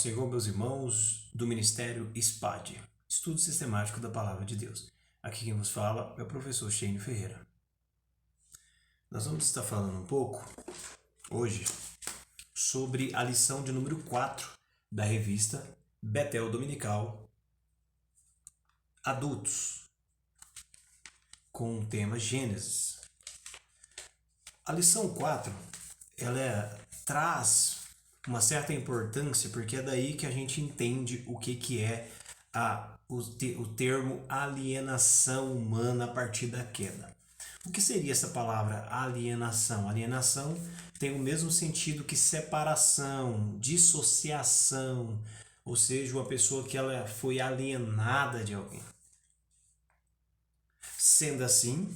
Senhor, meus irmãos do Ministério SPAD, Estudo Sistemático da Palavra de Deus. Aqui quem vos fala é o professor Sheine Ferreira. Nós vamos estar falando um pouco, hoje, sobre a lição de número 4 da revista Betel Dominical Adultos, com o tema Gênesis. A lição 4, ela traz uma certa importância, porque é daí que a gente entende o que é o termo alienação humana a partir da queda. O que seria essa palavra alienação? Alienação tem o mesmo sentido que separação, dissociação, ou seja, uma pessoa que ela foi alienada de alguém. Sendo assim,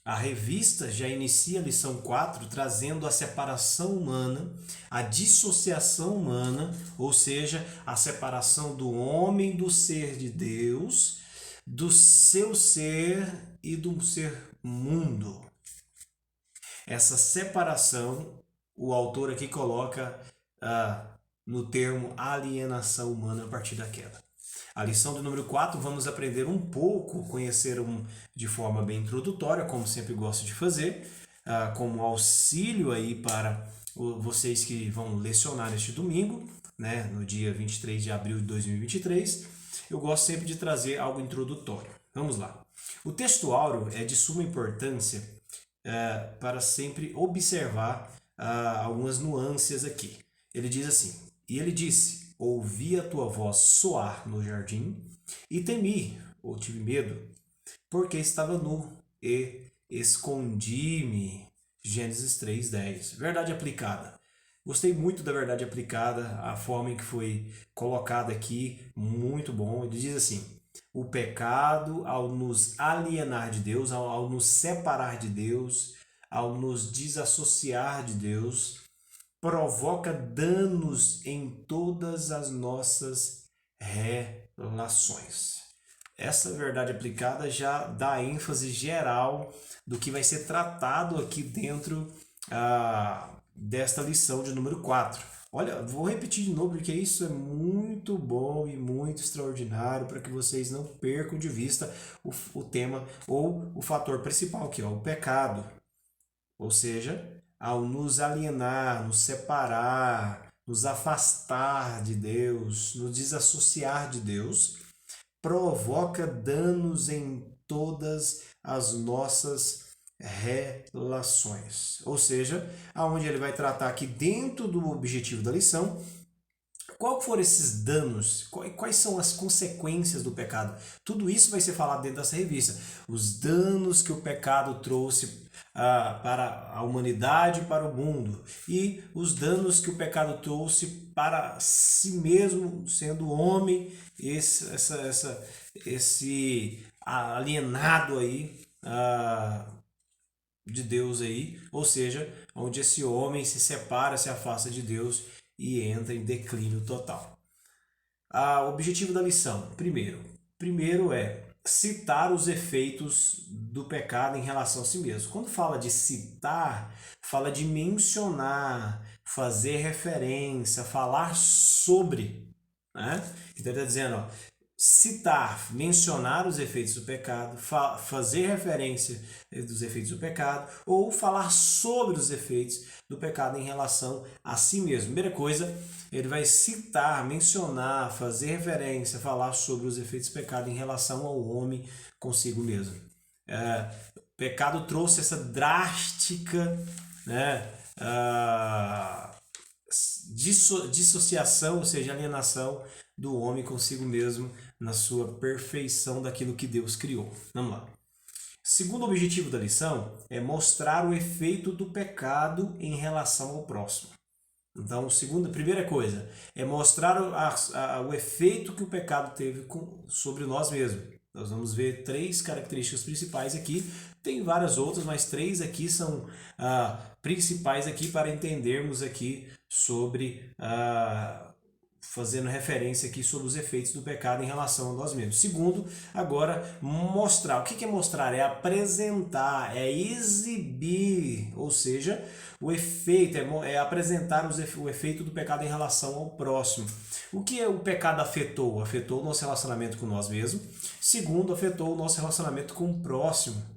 a revista já inicia a lição 4 trazendo a separação humana, a dissociação humana, ou seja, a separação do homem do ser de Deus, do seu ser e do ser mundo. Essa separação, o autor aqui coloca no termo alienação humana a partir da queda. A lição do número 4, vamos aprender um pouco, conhecer de forma bem introdutória, como sempre gosto de fazer, como auxílio aí para vocês que vão lecionar este domingo, né, no dia 23 de abril de 2023. Eu gosto sempre de trazer algo introdutório. Vamos lá. O texto áureo é de suma importância para sempre observar algumas nuances aqui. Ele diz assim: e ele disse: ouvi a tua voz soar no jardim e temi, ou tive medo, porque estava nu e escondi-me. Gênesis 3:10. Verdade aplicada. Gostei muito da verdade aplicada, a forma em que foi colocada aqui, muito bom. Ele diz assim: o pecado, ao nos alienar de Deus, ao nos separar de Deus, ao nos desassociar de Deus, provoca danos em todas as nossas relações. Essa verdade aplicada já dá ênfase geral do que vai ser tratado aqui dentro desta lição de número 4. Olha, vou repetir de novo porque isso é muito bom e muito extraordinário para que vocês não percam de vista o tema ou o fator principal, que é o pecado. Ou seja, ao nos alienar, nos separar, nos afastar de Deus, nos desassociar de Deus, provoca danos em todas as nossas relações. Ou seja, aonde ele vai tratar aqui dentro do objetivo da lição, qual foram esses danos? Quais são as consequências do pecado? Tudo isso vai ser falado dentro dessa revista. Os danos que o pecado trouxe para a humanidade e para o mundo. E os danos que o pecado trouxe para si mesmo, sendo homem, esse alienado aí de Deus aí. Ou seja, onde esse homem se separa, se afasta de Deus e entra em declínio total. O objetivo da lição, primeiro é citar os efeitos do pecado em relação a si mesmo. Quando fala de citar, fala de mencionar, fazer referência, falar sobre, né? Então ele está dizendo, citar, mencionar os efeitos do pecado, fazer referência dos efeitos do pecado, ou falar sobre os efeitos do pecado em relação a si mesmo. Primeira coisa, ele vai citar, mencionar, fazer referência, falar sobre os efeitos do pecado em relação ao homem consigo mesmo. O pecado trouxe essa drástica, né, dissociação, ou seja, alienação do homem consigo mesmo na sua perfeição daquilo que Deus criou. Vamos lá. Segundo objetivo da lição é mostrar o efeito do pecado em relação ao próximo. Então, primeira coisa é mostrar o efeito que o pecado teve sobre nós mesmos. Nós vamos ver 3 características principais aqui. Tem várias outras, mas 3 aqui são principais aqui para entendermos aqui sobre fazendo referência aqui sobre os efeitos do pecado em relação a nós mesmos. Segundo, agora, mostrar. O que é mostrar? É apresentar, é exibir, ou seja, o efeito, é apresentar o efeito do pecado em relação ao próximo. O que o pecado afetou? Afetou o nosso relacionamento com nós mesmos. Segundo, afetou o nosso relacionamento com o próximo.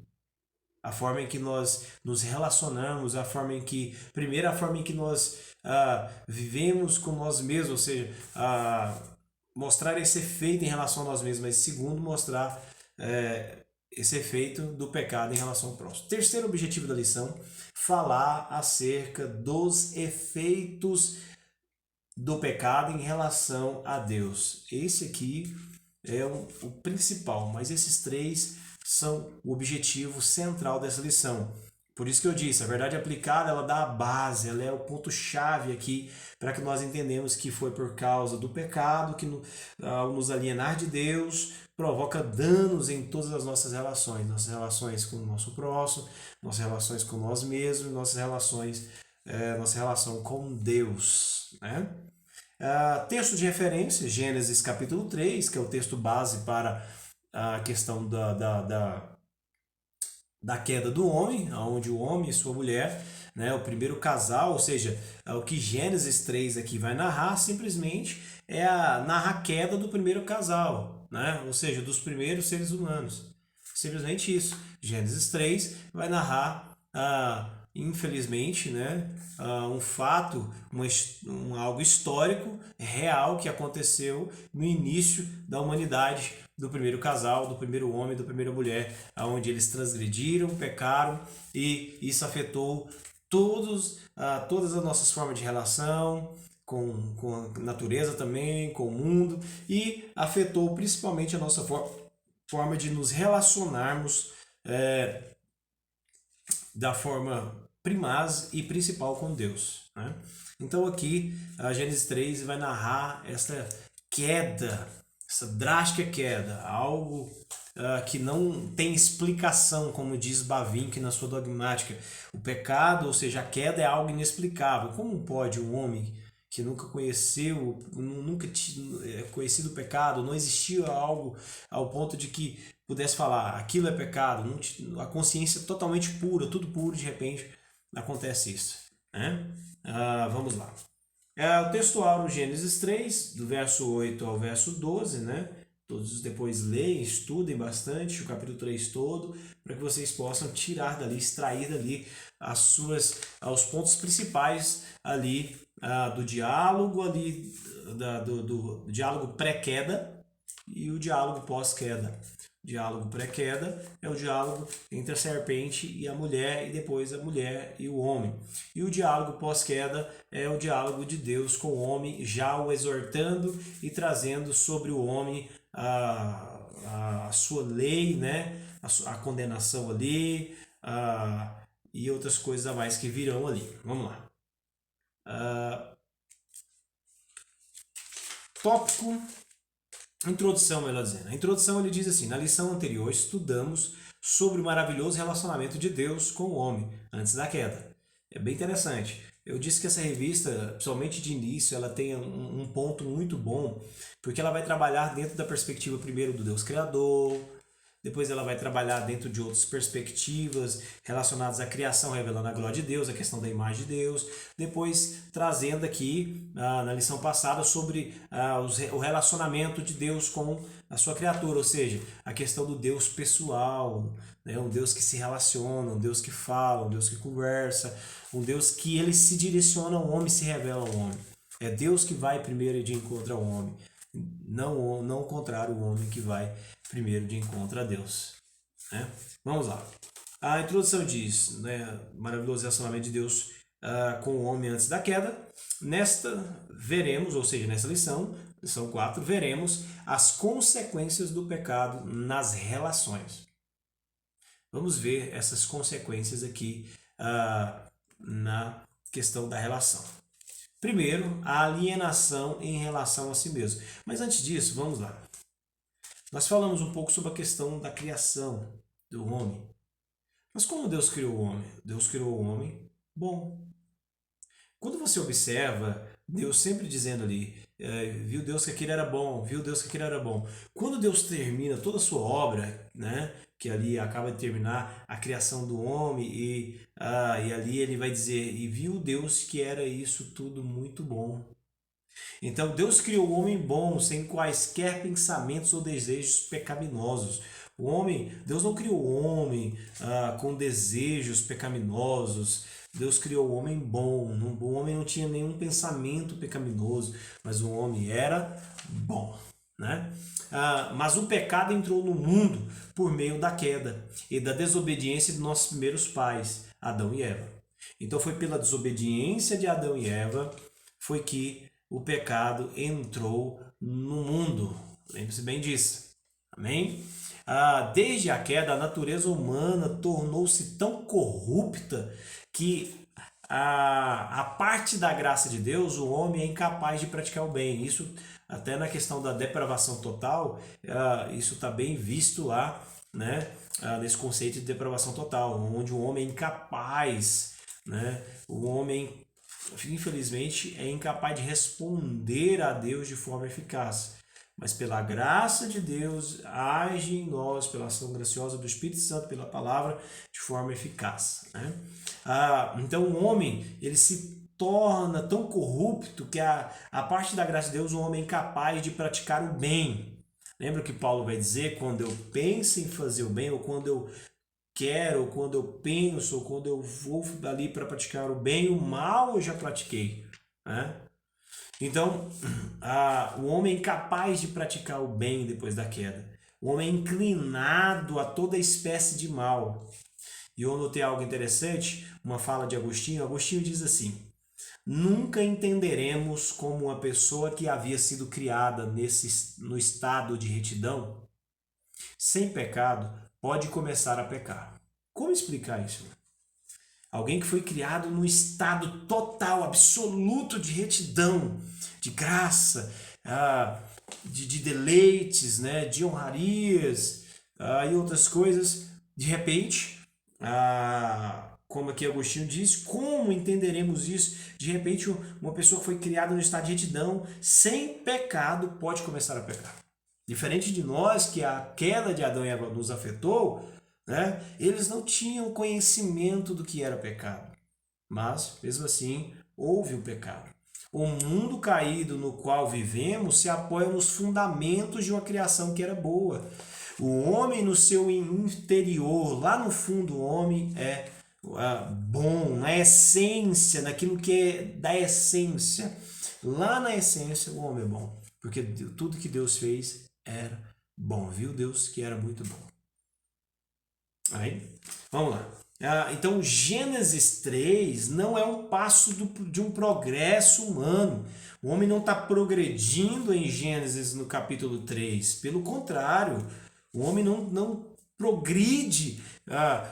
A forma em que nós nos relacionamos, primeiro, a forma em que nós vivemos com nós mesmos, ou seja, mostrar esse efeito em relação a nós mesmos, mas segundo, mostrar esse efeito do pecado em relação ao próximo. Terceiro objetivo da lição, falar acerca dos efeitos do pecado em relação a Deus. Esse aqui é o principal, mas esses três são o objetivo central dessa lição. Por isso que eu disse, a verdade aplicada, ela dá a base, ela é o ponto-chave aqui para que nós entendemos que foi por causa do pecado que ao nos alienar de Deus, provoca danos em todas as nossas relações com o nosso próximo, nossas relações com nós mesmos, nossa relação com Deus, né? Texto de referência, Gênesis capítulo 3, que é o texto base para a questão da queda do homem, onde o homem e sua mulher, né, o primeiro casal, ou seja, o que Gênesis 3 aqui vai narrar simplesmente narra a queda do primeiro casal, né, ou seja, dos primeiros seres humanos. Simplesmente isso. Gênesis 3 vai narrar, infelizmente, né, um fato, algo histórico, real, que aconteceu no início da humanidade, do primeiro casal, do primeiro homem, da primeira mulher, onde eles transgrediram, pecaram, e isso afetou todas as nossas formas de relação, com a natureza também, com o mundo, e afetou principalmente a nossa forma de nos relacionarmos da forma primaz e principal com Deus, né? Então aqui a Gênesis 3 vai narrar essa queda, essa drástica queda, algo que não tem explicação, como diz Bavinck na sua dogmática. O pecado, ou seja, a queda é algo inexplicável. Como pode um homem que nunca tinha conhecido o pecado, não existia algo ao ponto de que pudesse falar aquilo é pecado, a consciência totalmente pura, tudo puro, de repente acontece isso, né? Vamos lá. O textual Gênesis 3, do verso 8 ao verso 12, né? Todos depois leem, estudem bastante o capítulo 3 todo, para que vocês possam tirar dali, extrair dali os pontos principais ali do diálogo ali, do diálogo pré-queda e o diálogo pós-queda. O diálogo pré-queda é o diálogo entre a serpente e a mulher, e depois a mulher e o homem. E o diálogo pós-queda é o diálogo de Deus com o homem, já o exortando e trazendo sobre o homem a sua lei, né? A condenação ali, e outras coisas a mais que virão ali. Vamos lá. Tópico, introdução, melhor dizendo. A introdução, ele diz assim: na lição anterior estudamos sobre o maravilhoso relacionamento de Deus com o homem antes da queda. É bem interessante. Eu disse que essa revista, principalmente de início, ela tem um ponto muito bom, porque ela vai trabalhar dentro da perspectiva primeiro do Deus Criador, depois ela vai trabalhar dentro de outras perspectivas relacionadas à criação, revelando a glória de Deus, a questão da imagem de Deus. Depois trazendo aqui, na lição passada, sobre o relacionamento de Deus com a sua criatura, ou seja, a questão do Deus pessoal, né? Um Deus que se relaciona, um Deus que fala, um Deus que conversa, um Deus que ele se direciona ao homem e se revela ao homem. É Deus que vai primeiro de encontro ao homem, não o contrário, o homem que vai primeiro de encontro a Deus, né? Vamos lá. A introdução diz, né, maravilhoso relacionamento de Deus com o homem antes da queda. Nesta veremos, ou seja, nessa lição 4, veremos as consequências do pecado nas relações. Vamos ver essas consequências aqui na questão da relação. Primeiro, a alienação em relação a si mesmo. Mas antes disso, vamos lá. Nós falamos um pouco sobre a questão da criação do homem. Mas como Deus criou o homem? Deus criou o homem bom. Quando você observa Deus sempre dizendo ali, viu Deus que aquilo era bom, viu Deus que aquilo era bom. Quando Deus termina toda a sua obra, né, que ali acaba de terminar a criação do homem e ali ele vai dizer, e viu Deus que era isso tudo muito bom. Então Deus criou o homem bom, sem quaisquer pensamentos ou desejos pecaminosos. O homem, Deus não criou o homem com desejos pecaminosos. Deus criou o homem bom. O homem não tinha nenhum pensamento pecaminoso, mas o homem era bom, né? Mas o pecado entrou no mundo por meio da queda e da desobediência de nossos primeiros pais, Adão e Eva. Então foi pela desobediência de Adão e Eva foi que o pecado entrou no mundo. Lembre-se bem disso. Amém? Desde a queda, a natureza humana tornou-se tão corrupta que a parte da graça de Deus, o homem é incapaz de praticar o bem. Isso até na questão da depravação total, isso está bem visto lá, né? Nesse conceito de depravação total, onde o homem é incapaz, né? O homem, infelizmente, é incapaz de responder a Deus de forma eficaz. Mas pela graça de Deus, age em nós, pela ação graciosa do Espírito Santo, pela palavra, de forma eficaz, né? Então o homem, ele se torna tão corrupto que a parte da graça de Deus, o homem é incapaz de praticar o bem. Lembra que Paulo vai dizer, quando eu penso em fazer o bem, ou quando eu quero, ou quando eu penso, ou quando eu vou ali para praticar o bem, o mal eu já pratiquei, né? Então, o homem é incapaz de praticar o bem depois da queda. O homem é inclinado a toda espécie de mal. E eu notei algo interessante, uma fala de Agostinho. Agostinho diz assim: nunca entenderemos como uma pessoa que havia sido criada no estado de retidão, sem pecado, pode começar a pecar. Como explicar isso? Alguém que foi criado no estado total, absoluto de retidão, de graça, de deleites, né, de honrarias e outras coisas, de repente, como aqui Agostinho diz, como entenderemos isso? De repente, uma pessoa que foi criada no estado de retidão, sem pecado, pode começar a pecar. Diferente de nós, que a queda de Adão e Eva nos afetou, né? Eles não tinham conhecimento do que era pecado, mas mesmo assim houve o pecado. O mundo caído no qual vivemos se apoia nos fundamentos de uma criação que era boa. O homem no seu interior, lá no fundo, o homem é bom, na essência, naquilo que é da essência. Lá na essência o homem é bom, porque tudo que Deus fez era bom, viu Deus que era muito bom. Aí, vamos lá. Então, Gênesis 3 não é um passo de um progresso humano. O homem não está progredindo em Gênesis no capítulo 3. Pelo contrário, o homem não progride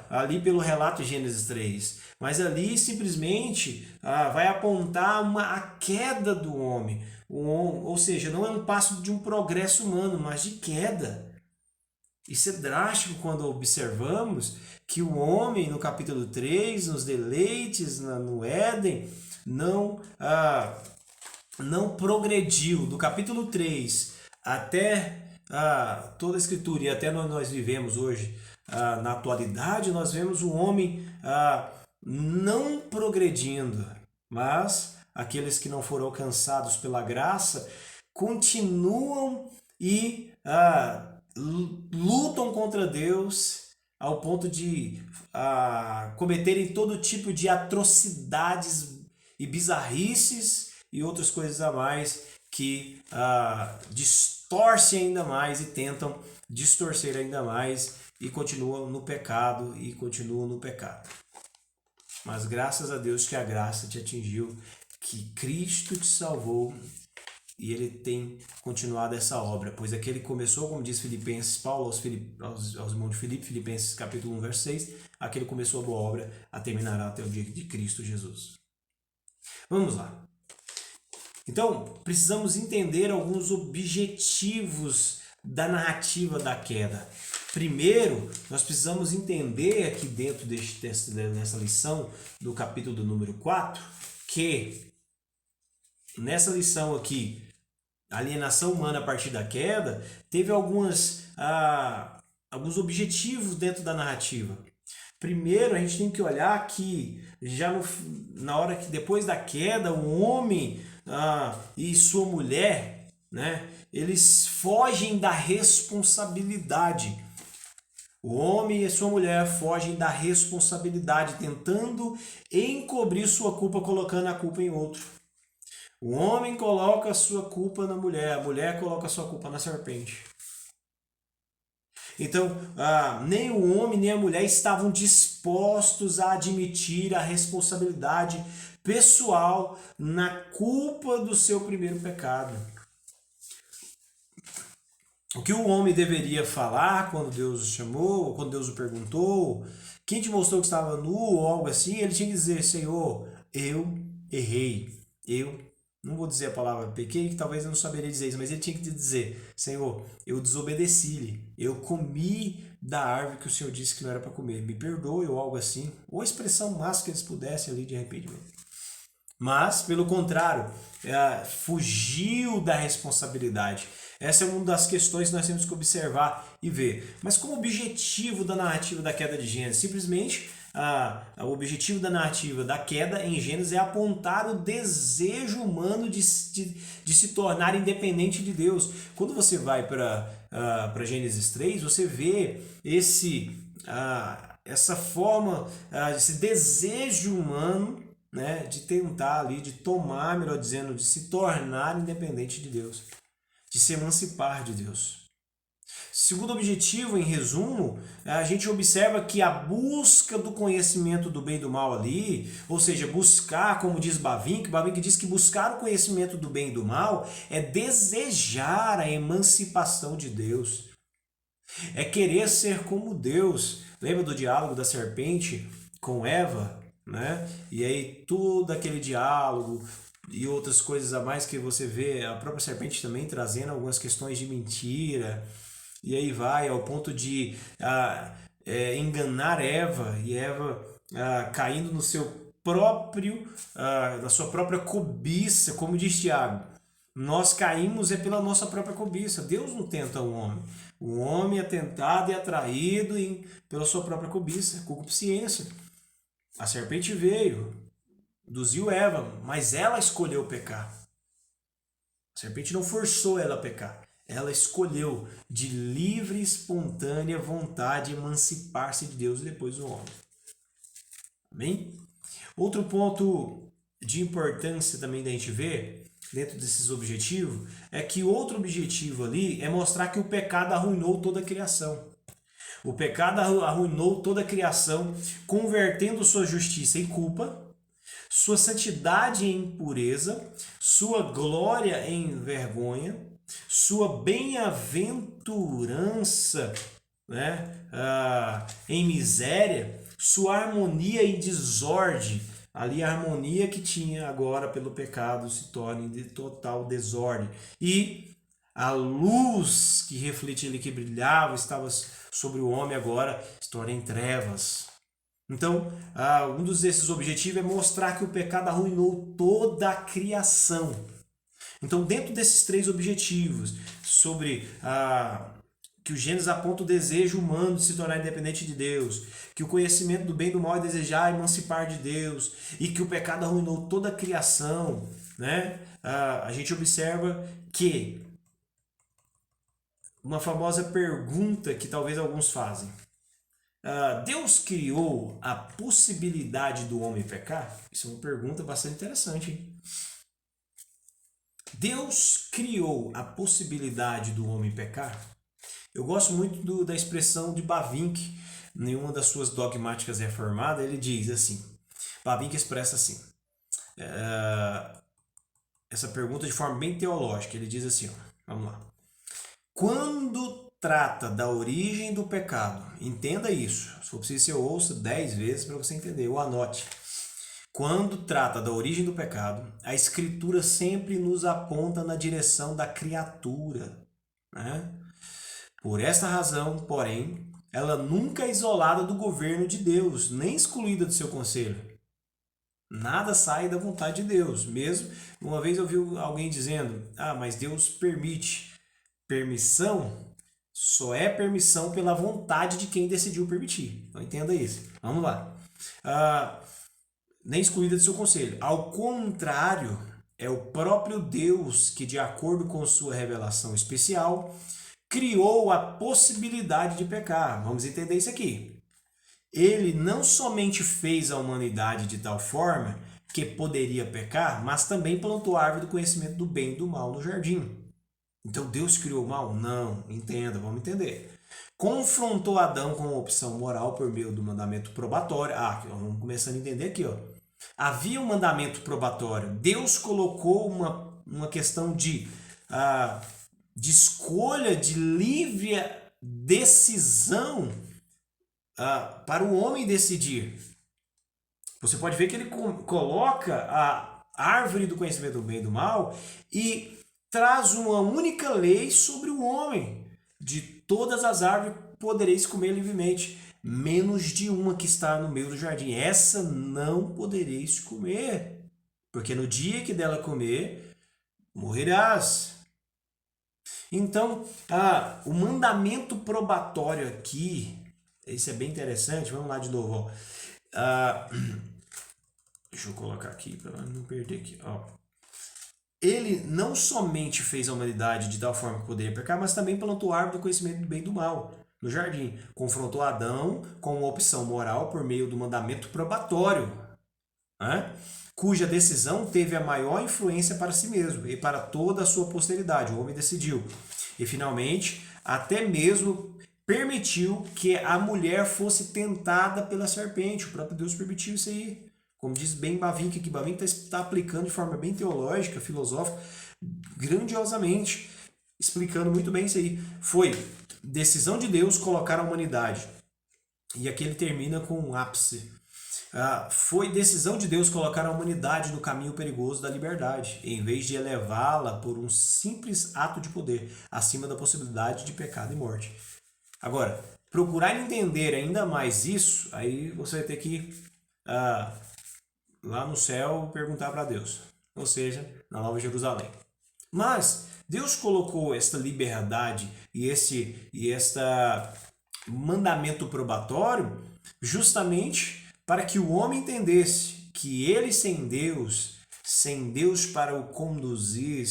ali pelo relato de Gênesis 3. Mas ali simplesmente vai apontar a queda do homem. Ou seja, não é um passo de um progresso humano, mas de queda. Isso é drástico quando observamos que o homem, no capítulo 3, nos deleites, no Éden, não progrediu. Do capítulo 3 até toda a Escritura e até nós vivemos hoje, na atualidade, nós vemos o homem não progredindo, mas aqueles que não foram alcançados pela graça continuam e lutam contra Deus ao ponto de cometerem todo tipo de atrocidades e bizarrices e outras coisas a mais que distorcem ainda mais e tentam distorcer ainda mais e continuam no pecado e continuam no pecado. Mas graças a Deus que a graça te atingiu, que Cristo te salvou, e ele tem continuado essa obra, pois aquele começou, como diz Filipenses, Paulo aos irmãos de Filipe, Filipenses capítulo 1, verso 6, aquele começou a boa obra, a terminará até o dia de Cristo Jesus. Vamos lá. Então, precisamos entender alguns objetivos da narrativa da queda. Primeiro, nós precisamos entender aqui dentro dessa lição, do capítulo número 4, que nessa lição aqui, alienação humana a partir da queda, teve alguns objetivos dentro da narrativa. Primeiro, a gente tem que olhar que já na hora que depois da queda, o homem e sua mulher, né, eles fogem da responsabilidade. O homem e sua mulher fogem da responsabilidade, tentando encobrir sua culpa, colocando a culpa em outro. O homem coloca a sua culpa na mulher, a mulher coloca a sua culpa na serpente. Então, nem o homem nem a mulher estavam dispostos a admitir a responsabilidade pessoal na culpa do seu primeiro pecado. O que o homem deveria falar quando Deus o chamou, quando Deus o perguntou, quem te mostrou que estava nu ou algo assim, ele tinha que dizer: Senhor, eu errei, eu não vou dizer a palavra pequei, que talvez eu não saberia dizer isso, mas ele tinha que dizer: Senhor, eu desobedeci-lhe, eu comi da árvore que o Senhor disse que não era para comer, me perdoe ou algo assim, ou a expressão máxima que eles pudessem ali de arrependimento. Mas, pelo contrário, fugiu da responsabilidade. Essa é uma das questões que nós temos que observar e ver. Mas qual o objetivo da narrativa da queda de Gênesis? Simplesmente, o objetivo da narrativa da queda em Gênesis é apontar o desejo humano de se tornar independente de Deus. Quando você vai para Gênesis 3, você vê essa forma, esse desejo humano, né, de tentar ali, de tomar, melhor dizendo, de se tornar independente de Deus, de se emancipar de Deus. Segundo objetivo, em resumo, a gente observa que a busca do conhecimento do bem e do mal ali, ou seja, buscar, como diz Bavinck diz que buscar o conhecimento do bem e do mal é desejar a emancipação de Deus, é querer ser como Deus. Lembra do diálogo da serpente com Eva? Né? E aí todo aquele diálogo e outras coisas a mais que você vê, a própria serpente também trazendo algumas questões de mentira, e aí vai ao ponto de enganar Eva, e Eva caindo no seu próprio, na sua própria cobiça, como diz Tiago. Nós caímos pela nossa própria cobiça. Deus não tenta o homem. O homem é tentado e atraído pela sua própria cobiça, concupiscência. A serpente veio, induziu Eva, mas ela escolheu pecar. A serpente não forçou ela a pecar. Ela escolheu de livre e espontânea vontade emancipar-se de Deus e depois do homem. Amém? Outro ponto de importância também da gente ver, dentro desses objetivos, é que outro objetivo ali é mostrar que o pecado arruinou toda a criação. O pecado arruinou toda a criação, convertendo sua justiça em culpa, sua santidade em impureza, sua glória em vergonha, sua bem-aventurança, né, em miséria, sua harmonia em desordem. Ali a harmonia que tinha agora pelo pecado se torna de total desordem. E a luz que refletia ali, que brilhava, estava sobre o homem, agora se torna em trevas. Então, um desses objetivos é mostrar que o pecado arruinou toda a criação. Então, dentro desses três objetivos, sobre que o Gênesis aponta o desejo humano de se tornar independente de Deus, que o conhecimento do bem e do mal é desejar emancipar de Deus, e que o pecado arruinou toda a criação, né? A gente observa que uma famosa pergunta que talvez alguns fazem: Deus criou a possibilidade do homem pecar? Isso é uma pergunta bastante interessante, hein? Deus criou a possibilidade do homem pecar? Eu gosto muito da expressão de Bavinck, em uma das suas dogmáticas reformadas. Ele diz assim, Bavinck expressa assim, essa pergunta de forma bem teológica. Ele diz assim, vamos lá: quando trata da origem do pecado, entenda isso, se for preciso você ouça 10 vezes para você entender, ou anote. Quando trata da origem do pecado, a Escritura sempre nos aponta na direção da criatura, né? Por esta razão, porém, ela nunca é isolada do governo de Deus, nem excluída do seu conselho. Nada sai da vontade de Deus. Mesmo, uma vez eu vi alguém dizendo, mas Deus permite. Permissão só é permissão pela vontade de quem decidiu permitir. Então entenda isso. Vamos lá. Nem excluída do seu conselho. Ao contrário, é o próprio Deus que, de acordo com sua revelação especial, criou a possibilidade de pecar. Vamos entender isso aqui. Ele não somente fez a humanidade de tal forma que poderia pecar, mas também plantou a árvore do conhecimento do bem e do mal no jardim. Então Deus criou o mal? Não, entenda, vamos entender. Confrontou Adão com a opção moral por meio do mandamento probatório. Vamos começando a entender aqui, ó. Havia um mandamento probatório. Deus colocou uma questão de escolha, de livre decisão para o homem decidir. Você pode ver que ele coloca a árvore do conhecimento do bem e do mal e traz uma única lei sobre o homem. De todas as árvores podereis comer livremente, menos de uma que está no meio do jardim. Essa não podereis comer, porque no dia que dela comer, morrerás. Então, o mandamento probatório aqui, isso é bem interessante, vamos lá de novo. Deixa eu colocar aqui para não perder aqui. Ele não somente fez a humanidade de tal forma que poderia pecar, mas também plantou a árvore do conhecimento do bem e do mal no jardim. Confrontou Adão com uma opção moral por meio do mandamento probatório, cuja decisão teve a maior influência para si mesmo e para toda a sua posteridade. O homem decidiu. E, finalmente, até mesmo permitiu que a mulher fosse tentada pela serpente. O próprio Deus permitiu isso aí. Como diz bem Bavinck, que Bavinck está aplicando de forma bem teológica, filosófica, grandiosamente, explicando muito bem isso aí. Foi decisão de Deus colocar a humanidade. E aqui ele termina com um ápice. Foi decisão de Deus colocar a humanidade no caminho perigoso da liberdade, em vez de elevá-la por um simples ato de poder, acima da possibilidade de pecado e morte. Agora, procurar entender ainda mais isso, aí você vai ter que lá no céu perguntar para Deus, ou seja, na Nova Jerusalém. Mas Deus colocou esta liberdade e esta mandamento probatório justamente para que o homem entendesse que ele sem Deus para o conduzir,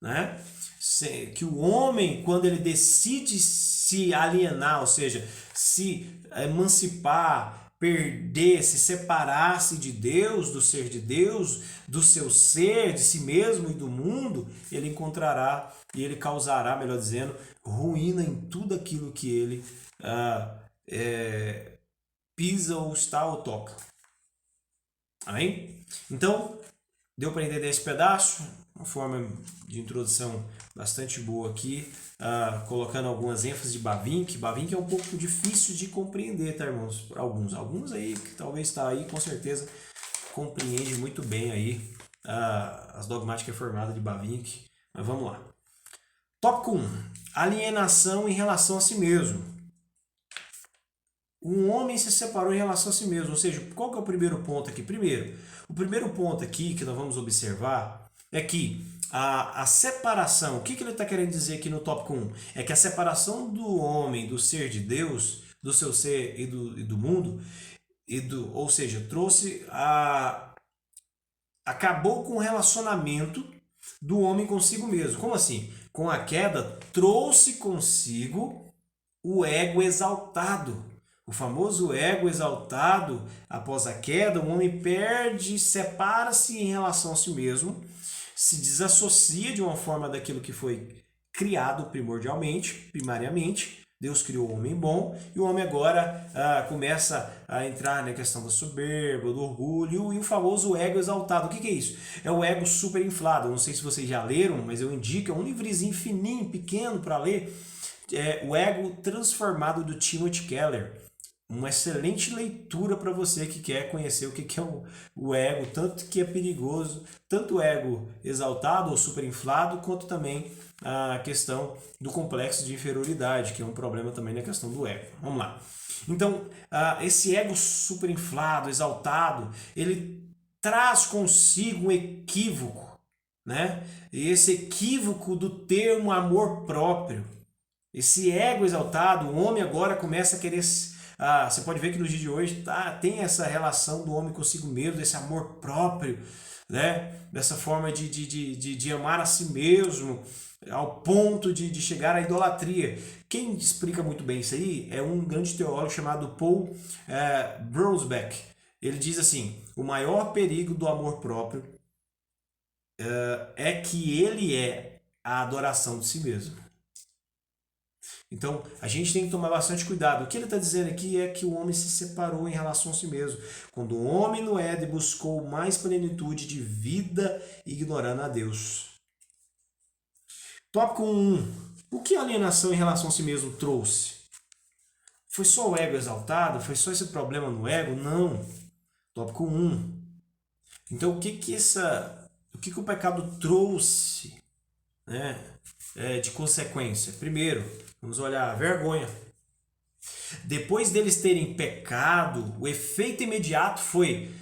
né? Que o homem, quando ele decide se alienar, ou seja, se emancipar, perder, se separar-se de Deus, do ser de Deus, do seu ser, de si mesmo e do mundo, ele encontrará e ele causará, melhor dizendo, ruína em tudo aquilo que ele pisa ou está ou toca. Amém? Então, deu para entender esse pedaço? Uma forma de introdução bastante boa aqui, colocando algumas ênfases de Bavinck. Bavinck é um pouco difícil de compreender, tá, irmãos? Por alguns aí, que talvez está aí, com certeza compreende muito bem aí as dogmáticas reformadas de Bavinck. Mas vamos lá. Tópico 1. Alienação em relação a si mesmo. Um homem se separou em relação a si mesmo, ou seja, qual que é o primeiro ponto aqui? O primeiro ponto aqui que nós vamos observar é que a separação, o que ele está querendo dizer aqui no tópico 1? É que a separação do homem, do ser de Deus, do seu ser e do mundo, ou seja, acabou com o relacionamento do homem consigo mesmo. Como assim? Com a queda, trouxe consigo o ego exaltado. O famoso ego exaltado, após a queda, o homem separa-se em relação a si mesmo, se desassocia de uma forma daquilo que foi criado primariamente. Deus criou o homem bom e o homem agora começa a entrar na questão da soberba, do orgulho e o famoso ego exaltado. O que é isso? É o ego super inflado. Não sei se vocês já leram, mas eu indico, é um livrezinho fininho, pequeno para ler. É o Ego Transformado do Timothy Keller. Uma excelente leitura para você que quer conhecer o que é o ego, tanto que é perigoso, tanto o ego exaltado ou superinflado, quanto também a questão do complexo de inferioridade, que é um problema também na questão do ego. Vamos lá. Então, esse ego superinflado, exaltado, ele traz consigo um equívoco, né? E esse equívoco do termo amor próprio, esse ego exaltado, o homem agora começa a querer. Você pode ver que no dia de hoje tem essa relação do homem consigo mesmo, desse amor próprio, né? Dessa forma de amar a si mesmo, ao ponto de chegar à idolatria. Quem explica muito bem isso aí é um grande teólogo chamado Paul Bronsbeck. Ele diz assim: o maior perigo do amor próprio é que ele é a adoração de si mesmo. Então, a gente tem que tomar bastante cuidado. O que ele está dizendo aqui é que o homem se separou em relação a si mesmo. Quando o homem no Éden buscou mais plenitude de vida, ignorando a Deus. Tópico 1. O que a alienação em relação a si mesmo trouxe? Foi só o ego exaltado? Foi só esse problema no ego? Não. Tópico 1. Então, o que o pecado trouxe, né, de consequência? Primeiro, vamos olhar a vergonha. Depois deles terem pecado, o efeito imediato foi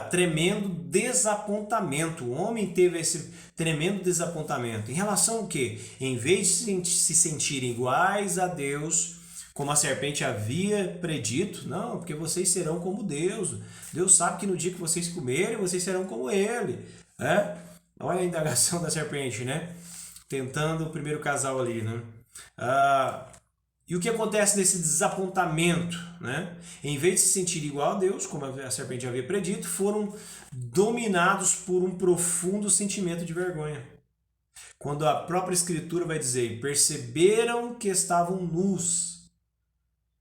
tremendo desapontamento. O homem teve esse tremendo desapontamento. Em relação ao quê? Em vez de se sentirem iguais a Deus, como a serpente havia predito, não, porque vocês serão como Deus. Deus sabe que no dia que vocês comerem, vocês serão como Ele. Olha a indagação da serpente, né? Tentando o primeiro casal ali, né? E o que acontece nesse desapontamento, né? Em vez de se sentir igual a Deus, como a serpente havia predito, foram dominados por um profundo sentimento de vergonha. Quando a própria Escritura vai dizer, perceberam que estavam nus.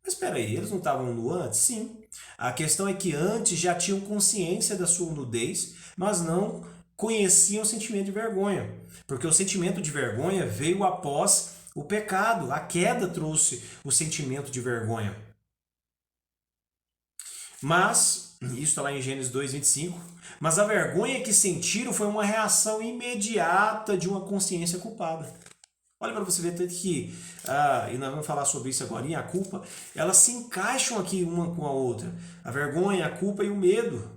Mas espera aí, eles não estavam nus antes? Sim. A questão é que antes já tinham consciência da sua nudez, mas não conheciam o sentimento de vergonha. Porque o sentimento de vergonha veio após o pecado. A queda trouxe o sentimento de vergonha. Mas, isso está lá em Gênesis 2:25, mas a vergonha que sentiram foi uma reação imediata de uma consciência culpada. Olha para você ver tanto que, e nós vamos falar sobre isso agora, a culpa, elas se encaixam aqui uma com a outra. A vergonha, a culpa e o medo.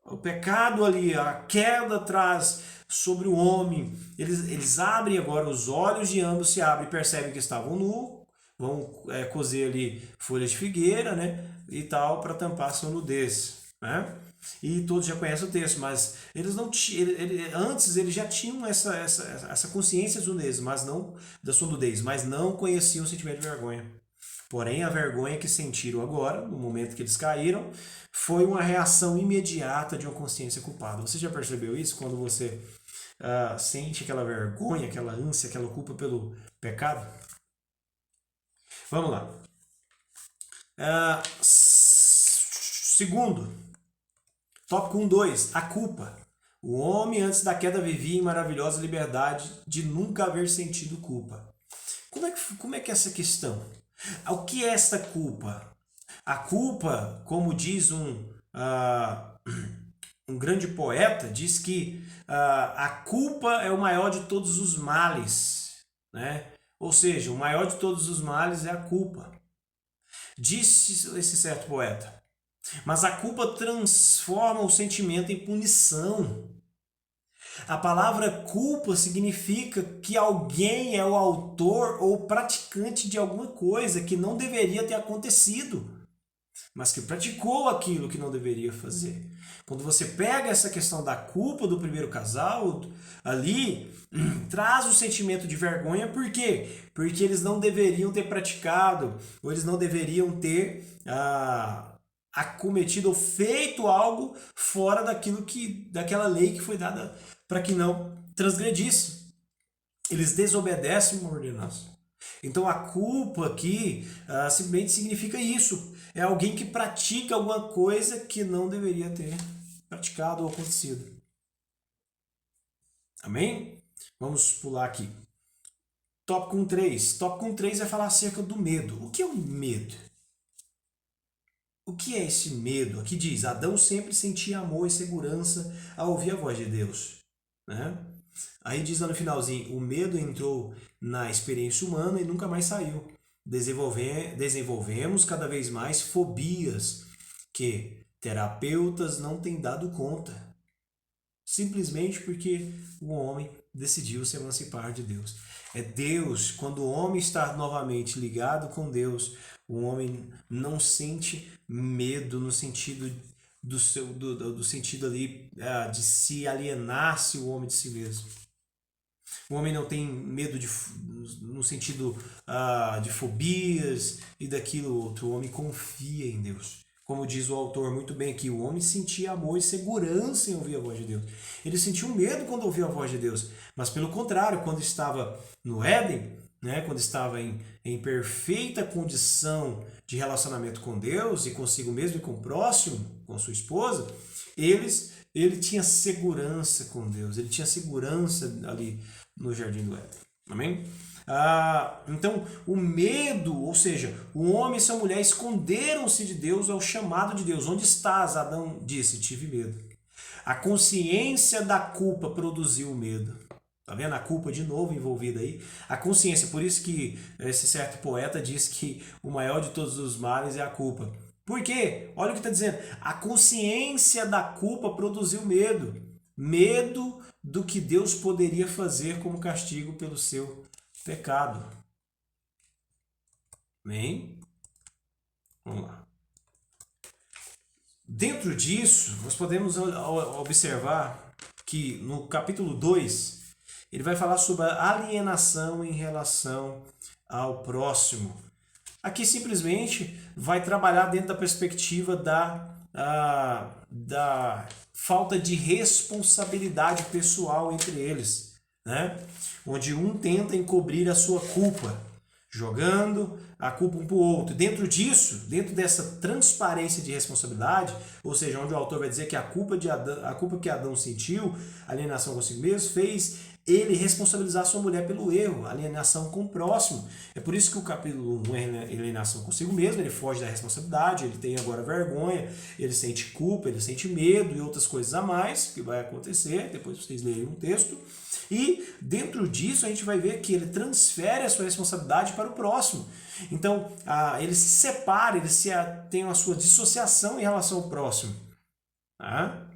O pecado ali, a queda traz sobre o homem. Eles abrem agora os olhos de ambos, se abrem e percebem que estavam nus, vão cozer ali folhas de figueira, né, e tal, para tampar a sua nudez, né? E todos já conhecem o texto, mas eles não antes eles já tinham essa consciência da sua nudez, mas não conheciam o sentimento de vergonha. Porém, a vergonha que sentiram agora, no momento que eles caíram, foi uma reação imediata de uma consciência culpada. Você já percebeu isso? Quando você sente aquela vergonha, aquela ânsia, aquela culpa pelo pecado? Vamos lá. Segundo, tópico 1.2, a culpa. O homem antes da queda vivia em maravilhosa liberdade de nunca haver sentido culpa. Como é que é essa questão? O que é esta culpa? A culpa, como diz um grande poeta, diz que a culpa é o maior de todos os males, né? Ou seja, o maior de todos os males é a culpa. Disse esse certo poeta. Mas a culpa transforma o sentimento em punição. A palavra culpa significa que alguém é o autor ou praticante de alguma coisa que não deveria ter acontecido, mas que praticou aquilo que não deveria fazer. Quando você pega essa questão da culpa do primeiro casal, ali traz o sentimento de vergonha, por quê? Porque eles não deveriam ter praticado, ou eles não deveriam ter acometido ou feito algo fora daquela lei que foi dada para que não transgredisse. Eles desobedecem uma ordenança. Então a culpa aqui simplesmente significa isso. É alguém que pratica alguma coisa que não deveria ter praticado ou acontecido. Amém? Vamos pular aqui. Tópico 1.3. Tópico 1.3 vai falar acerca do medo. O que é o medo? O que é esse medo? Aqui diz, Adão sempre sentia amor e segurança ao ouvir a voz de Deus, né? Aí diz lá no finalzinho, o medo entrou na experiência humana e nunca mais saiu. Desenvolvemos cada vez mais fobias que Terapeutas não têm dado conta, simplesmente porque o homem decidiu se emancipar de Deus. É Deus, quando o homem está novamente ligado com Deus, o homem não sente medo no sentido do sentido ali de se alienar-se o homem de si mesmo. O homem não tem medo no sentido de fobias e daquilo outro. O homem confia em Deus. Como diz o autor muito bem aqui, o homem sentia amor e segurança em ouvir a voz de Deus. Ele sentiu medo quando ouvia a voz de Deus. Mas pelo contrário, quando estava no Éden, né, quando estava em perfeita condição de relacionamento com Deus e consigo mesmo e com o próximo, com a sua esposa, ele tinha segurança com Deus. Ele tinha segurança ali no jardim do Éden. Amém? Então, o medo, ou seja, o homem e sua mulher esconderam-se de Deus ao chamado de Deus. Onde estás? Adão disse, tive medo. A consciência da culpa produziu o medo. Tá vendo? A culpa de novo envolvida aí. A consciência, por isso que esse certo poeta diz que o maior de todos os males é a culpa. Por quê? Olha o que está dizendo. A consciência da culpa produziu medo. Medo do que Deus poderia fazer como castigo pelo seu pecado. Amém? Vamos lá. Dentro disso, nós podemos observar que no capítulo 2, ele vai falar sobre a alienação em relação ao próximo. Aqui simplesmente vai trabalhar dentro da perspectiva da falta de responsabilidade pessoal entre eles, né? Onde um tenta encobrir a sua culpa, jogando a culpa um para o outro. Dentro disso, dentro dessa transparência de responsabilidade, ou seja, onde o autor vai dizer que a culpa que Adão sentiu, alienação consigo mesmo, fez ele responsabilizar sua mulher pelo erro, alienação com o próximo. É por isso que o capítulo 1 é alienação consigo mesmo, ele foge da responsabilidade, ele tem agora vergonha, ele sente culpa, ele sente medo e outras coisas a mais que vai acontecer, depois vocês lerem um texto. E dentro disso a gente vai ver que ele transfere a sua responsabilidade para o próximo. Então ele se separa, ele tem a sua dissociação em relação ao próximo. Tá?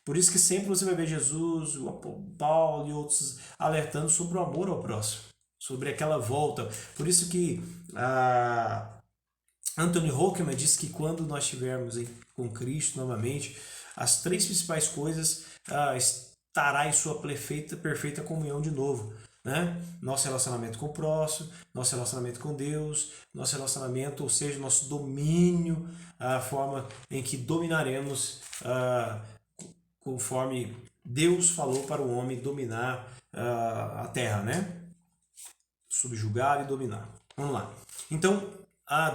Por isso que sempre você vai ver Jesus, o Paulo e outros alertando sobre o amor ao próximo, sobre aquela volta. Por isso que Anthony Hockman diz que quando nós estivermos com Cristo novamente, as 3 principais coisas estará em sua perfeita comunhão de novo. Né? Nosso relacionamento com o próximo, nosso relacionamento com Deus, nosso relacionamento, ou seja, nosso domínio, a forma em que dominaremos conforme Deus falou para o homem dominar a terra, né? Subjugar e dominar. Vamos lá. Então,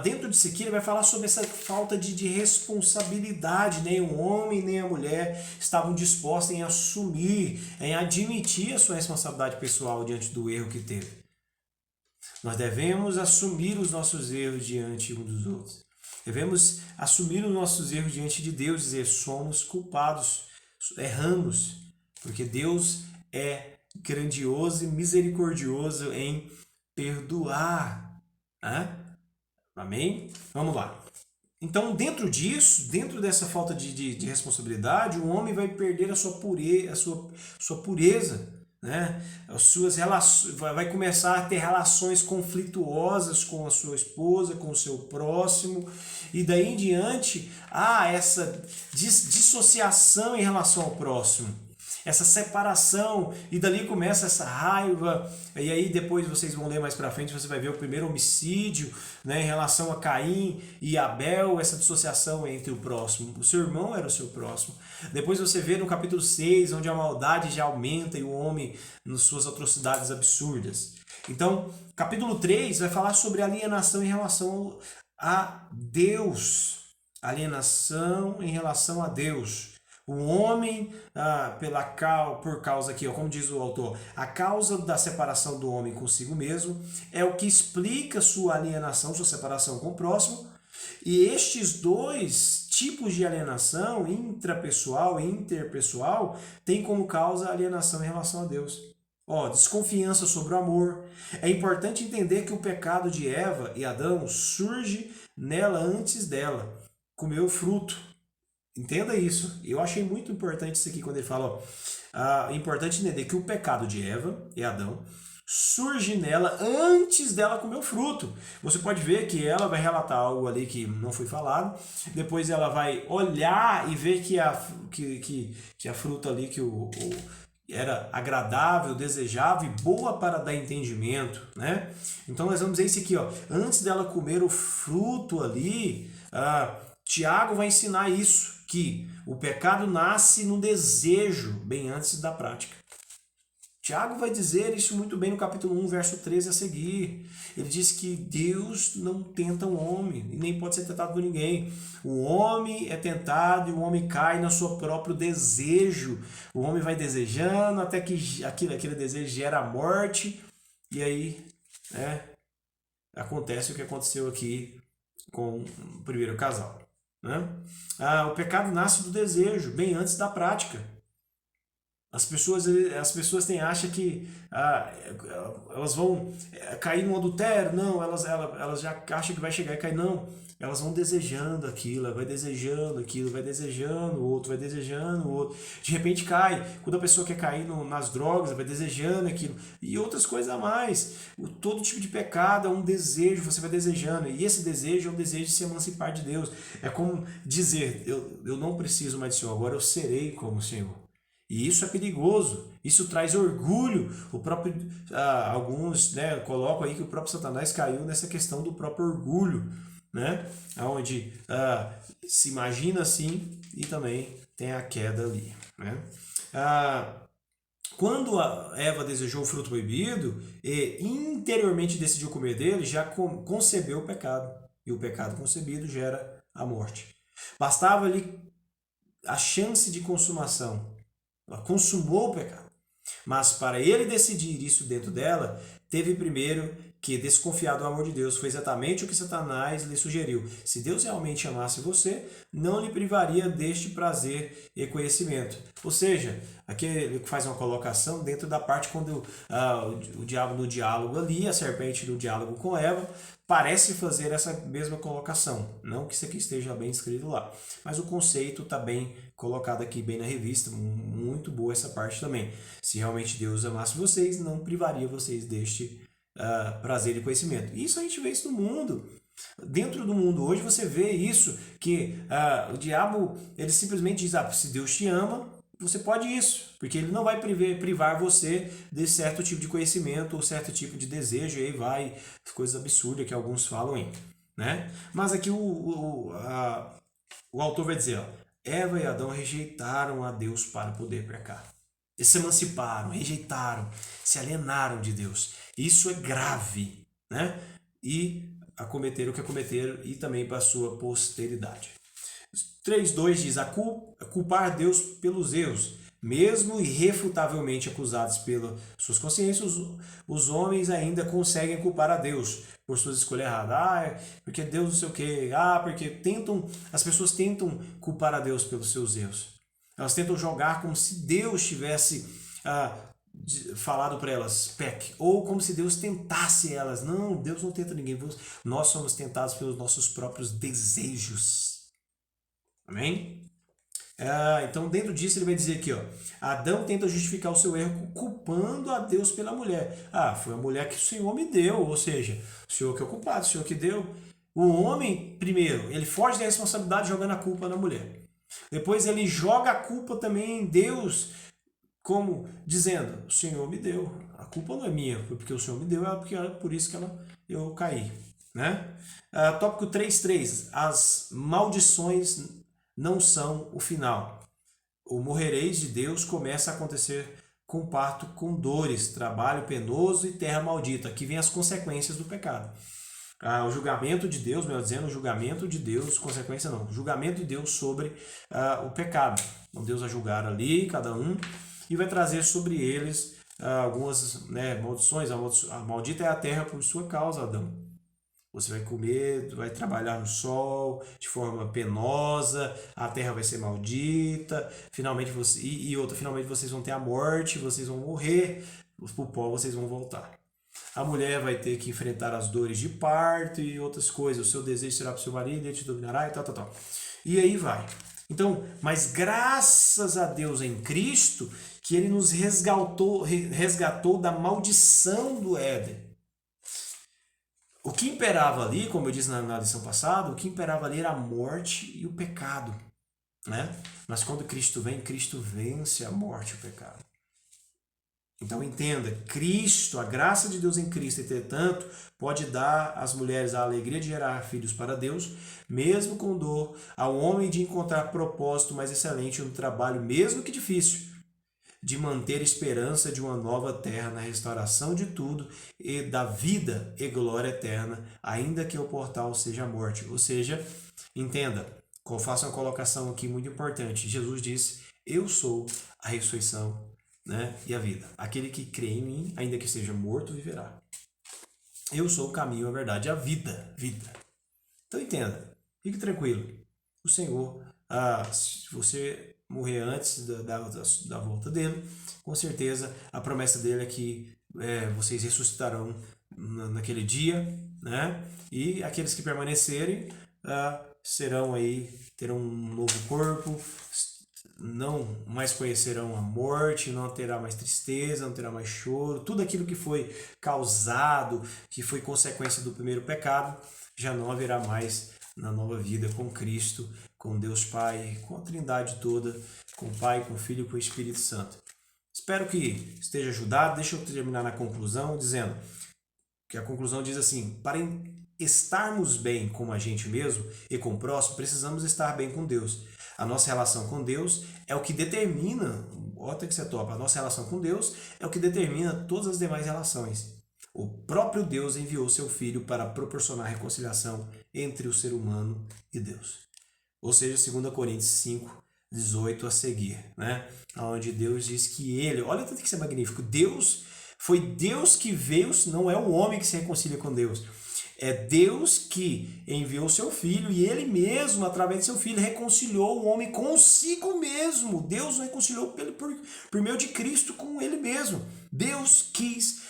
dentro disso aqui, ele vai falar sobre essa falta de responsabilidade. Nem o homem nem a mulher estavam dispostos em assumir, em admitir a sua responsabilidade pessoal diante do erro que teve. Nós devemos assumir os nossos erros diante um dos outros. Devemos assumir os nossos erros diante de Deus, dizer, somos culpados, erramos, porque Deus é grandioso e misericordioso em perdoar. Amém? Vamos lá. Então, dentro disso, dentro dessa falta de responsabilidade, o homem vai perder a sua pureza, né? As suas relações, vai começar a ter relações conflituosas com a sua esposa, com o seu próximo, e daí em diante há essa dissociação em relação ao próximo, essa separação, e dali começa essa raiva. E aí depois vocês vão ler mais pra frente, você vai ver o primeiro homicídio, né, em relação a Caim e Abel, essa dissociação entre o próximo. O seu irmão era o seu próximo. Depois você vê no capítulo 6, onde a maldade já aumenta e o homem nas suas atrocidades absurdas. Então, capítulo 3 vai falar sobre alienação em relação a Deus. Alienação em relação a Deus. O homem, por causa aqui, como diz o autor, a causa da separação do homem consigo mesmo é o que explica sua alienação, sua separação com o próximo. E estes 2 tipos de alienação, intrapessoal e interpessoal, têm como causa a alienação em relação a Deus. Desconfiança sobre o amor. É importante entender que o pecado de Eva e Adão surge nela antes dela. Comeu o fruto. Entenda isso. Eu achei muito importante isso aqui quando ele fala, ó, é importante entender que o pecado de Eva e Adão surge nela antes dela comer o fruto. Você pode ver que ela vai relatar algo ali que não foi falado, depois ela vai olhar e ver que a fruta ali, era agradável, desejável e boa para dar entendimento, né? Então nós vamos dizer isso aqui, ó, antes dela comer o fruto ali, Tiago vai ensinar isso, que o pecado nasce no desejo, bem antes da prática. Tiago vai dizer isso muito bem no capítulo 1, verso 13 a seguir. Ele diz que Deus não tenta o homem, e nem pode ser tentado por ninguém. O homem é tentado e o homem cai no seu próprio desejo. O homem vai desejando até que aquele desejo gera a morte, e aí acontece o que aconteceu aqui com o primeiro casal. Né? O pecado nasce do desejo, bem antes da prática. As pessoas acham que elas vão cair no adultério. Não, elas já acham que vai chegar e cair. Não, elas vão desejando aquilo, vai desejando aquilo, vai desejando o outro, vai desejando o outro. De repente cai. Quando a pessoa quer cair nas drogas, vai desejando aquilo. E outras coisas a mais. Todo tipo de pecado é um desejo, você vai desejando. E esse desejo é um desejo de se emancipar de Deus. É como dizer, eu não preciso mais do Senhor, agora eu serei como o Senhor. E isso é perigoso, isso traz orgulho. Alguns colocam aí que o próprio Satanás caiu nessa questão do próprio orgulho, né? Onde se imagina assim e também tem a queda ali. Né? Quando a Eva desejou o fruto proibido e interiormente decidiu comer dele, já concebeu o pecado. E o pecado concebido gera a morte. Bastava-lhe a chance de consumação. Ela consumou o pecado. Mas para ele decidir isso dentro dela, teve primeiro que desconfiar do amor de Deus. Foi exatamente o que Satanás lhe sugeriu. Se Deus realmente amasse você, não lhe privaria deste prazer e conhecimento. Ou seja, aqui ele faz uma colocação dentro da parte quando o diabo no diálogo ali, a serpente no diálogo com Eva, parece fazer essa mesma colocação. Não que isso aqui esteja bem escrito lá, mas o conceito está bem colocado aqui, bem na revista. Muito boa essa parte também. Se realmente Deus amasse vocês, não privaria vocês deste prazer e conhecimento. Isso a gente vê isso no mundo. Dentro do mundo hoje você vê isso, que o diabo ele simplesmente diz, se Deus te ama, você pode isso, porque ele não vai privar você de certo tipo de conhecimento ou certo tipo de desejo, e aí vai coisas absurdas que alguns falam aí, né? Mas aqui o autor vai dizer, Eva e Adão rejeitaram a Deus para poder pecar. Eles se emanciparam, rejeitaram, se alienaram de Deus. Isso é grave, né? E acometeram o que acometeram e também para a sua posteridade. 3:2 diz, culpar Deus pelos erros. Mesmo irrefutavelmente acusados pelas suas consciências, os homens ainda conseguem culpar a Deus por suas escolhas erradas. Porque Deus não sei o quê. Porque as pessoas tentam culpar a Deus pelos seus erros. Elas tentam jogar como se Deus tivesse falado para elas, peque. Ou como se Deus tentasse elas. Não, Deus não tenta ninguém. Nós somos tentados pelos nossos próprios desejos. Amém? Então, dentro disso, ele vai dizer aqui, Adão tenta justificar o seu erro culpando a Deus pela mulher. Foi a mulher que o Senhor me deu, ou seja, o Senhor que é o culpado, o Senhor que deu. O homem, primeiro, ele foge da responsabilidade jogando a culpa na mulher. Depois ele joga a culpa também em Deus, como dizendo, o Senhor me deu, a culpa não é minha, foi porque o Senhor me deu, é por isso que eu caí. Né? Tópico 3.3, as maldições não são o final. O morrereis de Deus começa a acontecer com parto, com dores, trabalho penoso e terra maldita. Aqui vem as consequências do pecado. O julgamento de Deus, melhor dizendo, o julgamento de Deus, consequência não, o julgamento de Deus sobre o pecado. Então Deus vai julgar ali, cada um, e vai trazer sobre eles algumas maldições. A maldita é a terra por sua causa, Adão. Você vai comer, vai trabalhar no sol de forma penosa, a terra vai ser maldita, finalmente vocês vão ter a morte, vocês vão morrer, pro pó vocês vão voltar. A mulher vai ter que enfrentar as dores de parto e outras coisas. O seu desejo será para o seu marido, ele te dominará e tal. E aí vai. Então, mas graças a Deus em Cristo, que ele nos resgatou da maldição do Éden. O que imperava ali, como eu disse na lição passada, o que imperava ali era a morte e o pecado, né? Mas quando Cristo vem, Cristo vence a morte e o pecado. Então entenda, Cristo, a graça de Deus em Cristo, entretanto, pode dar às mulheres a alegria de gerar filhos para Deus, mesmo com dor, ao homem de encontrar propósito mais excelente no trabalho, mesmo que difícil, de manter esperança de uma nova terra na restauração de tudo e da vida e glória eterna, ainda que o portal seja a morte. Ou seja, entenda, faço uma colocação aqui muito importante. Jesus disse, eu sou a ressurreição, né, e a vida. Aquele que crê em mim, ainda que seja morto, viverá. Eu sou o caminho, a verdade e a vida. Então entenda, fique tranquilo. O Senhor, se você morrer antes da volta dele, com certeza a promessa dele é que vocês ressuscitarão naquele dia, né? E aqueles que permanecerem terão um novo corpo, não mais conhecerão a morte, não terá mais tristeza, não terá mais choro, tudo aquilo que foi causado, que foi consequência do primeiro pecado, já não haverá mais na nova vida com Cristo, com Deus Pai, com a Trindade toda, com o Pai, com o Filho e com o Espírito Santo. Espero que esteja ajudado. Deixa eu terminar na conclusão, dizendo que a conclusão diz assim, para estarmos bem com a gente mesmo e com o próximo, precisamos estar bem com Deus. A nossa relação com Deus é o que determina, olha que você topa, a nossa relação com Deus é o que determina todas as demais relações. O próprio Deus enviou seu Filho para proporcionar reconciliação entre o ser humano e Deus. Ou seja, 2 Coríntios 5, 18 a seguir, né? Onde Deus diz que ele, olha tanto que isso é magnífico, foi Deus que veio, não é o homem que se reconcilia com Deus. É Deus que enviou o seu Filho e ele mesmo, através de seu Filho, reconciliou o homem consigo mesmo. Deus o reconciliou por meio de Cristo com ele mesmo. Deus quis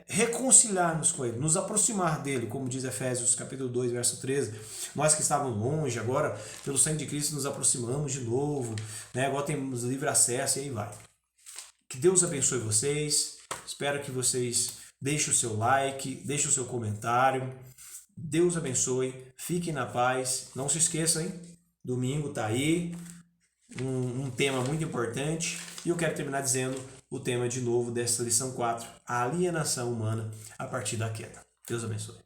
reconciliar-nos com ele, nos aproximar dele, como diz Efésios capítulo 2, verso 13. Nós que estávamos longe, agora, pelo sangue de Cristo, nos aproximamos de novo, né? Agora temos livre acesso e aí vai. Que Deus abençoe vocês. Espero que vocês deixem o seu like, deixem o seu comentário. Deus abençoe. Fiquem na paz. Não se esqueçam, hein? Domingo tá aí. Um tema muito importante. E eu quero terminar dizendo o tema de novo dessa lição 4. A alienação humana a partir da queda. Deus abençoe.